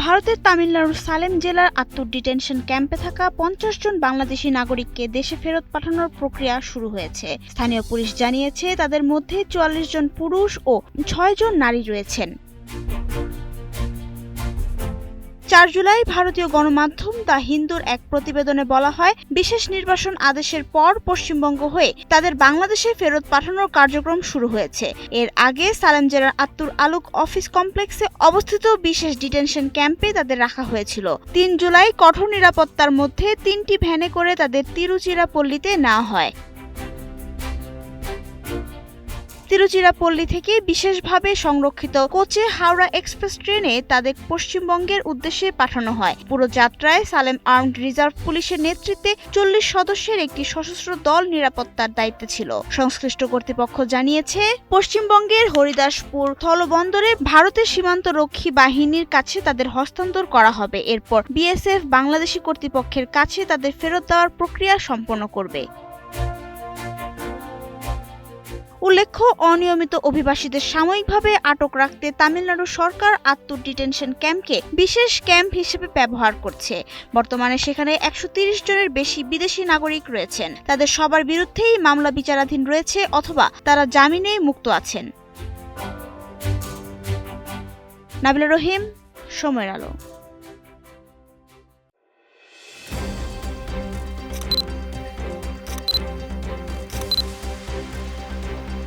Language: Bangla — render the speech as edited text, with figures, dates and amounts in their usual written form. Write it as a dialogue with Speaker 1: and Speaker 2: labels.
Speaker 1: ভারতের তামিলনাড়ুর সালেম জেলার আত্তুর ডিটেনশন ক্যাম্পে থাকা ৫০ জন বাংলাদেশি নাগরিককে দেশে ফেরত পাঠানোর প্রক্রিয়া শুরু হয়েছে। স্থানীয় পুলিশ জানিয়েছে তাদের মধ্যে ৪৪ জন পুরুষ ও ৬ জন নারী রয়েছেন। ৪ জুলাই ভারতীয় গণমাধ্যম দ্য হিন্দুর এক প্রতিবেদনে বলা হয়, বিশেষ নির্বাসন আদেশের পর পশ্চিমবঙ্গ হয়ে তাদের বাংলাদেশে ফেরত পাঠানোর কার্যক্রম শুরু হয়েছে। এর আগে সালেম জেলার আত্তুর আলুক অফিস কমপ্লেক্সে অবস্থিত বিশেষ ডিটেনশন ক্যাম্পে তাদের রাখা হয়েছিল। ৩ জুলাই কঠোর নিরাপত্তার মধ্যে ৩টি ভ্যানে করে তাদের তিরুচিরাপল্লীতে নেওয়া হয়। তিরুচিরাপল্লী থেকে বিশেষভাবে সংরক্ষিত কোচে হাওড়া এক্সপ্রেস ট্রেনে তাদের পশ্চিমবঙ্গের উদ্দেশ্যে পাঠানো হয়। পুরো যাত্রায় সালেম আর্মড রিজার্ভ পুলিশের নেতৃত্বে ৪০ সদস্যের একটি সশস্ত্র দল নিরাপত্তার দায়িত্বে ছিল। সংশ্লিষ্ট কর্তৃপক্ষ জানিয়েছে, পশ্চিমবঙ্গের হরিদাসপুর স্থলবন্দরে ভারতের সীমান্তরক্ষী বাহিনীর কাছে তাদের হস্তান্তর করা হবে। এরপর বিএসএফ বাংলাদেশি কর্তৃপক্ষের কাছে তাদের ফেরত দেওয়ার প্রক্রিয়া সম্পন্ন করবে। উল্লেখ্য, অনিয়মিত অভিবাসীদের সাময়িকভাবে আটক রাখতে তামিলনাড়ু সরকার আত্তুর ডিটেনশন ক্যাম্পকে বিশেষ ক্যাম্প হিসেবে ব্যবহার করছে। বর্তমানে সেখানে ১৩০ জনের বেশি বিদেশি নাগরিক রয়েছেন। তাদের সবার বিরুদ্ধেই মামলা বিচারাধীন রয়েছে অথবা তারা জামিনে মুক্ত আছেন। নাবিলা রহিম, সময়ের আলো।